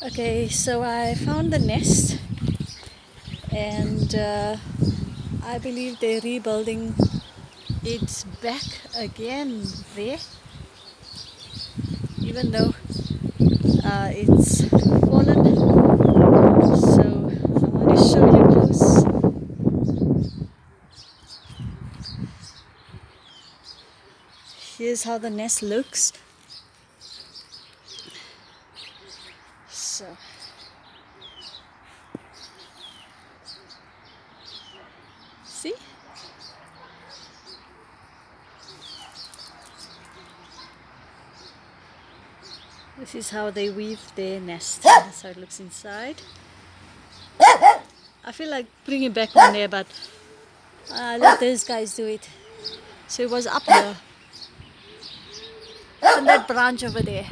Okay, so I found the nest, and I believe they're rebuilding it back again there, even though it's fallen. So I want to show you close. Here's how the nest looks. So see? This is how they weave their nest. That's how it looks inside. I feel like putting it back on there, but let those guys do it. So it was up here on that branch over there.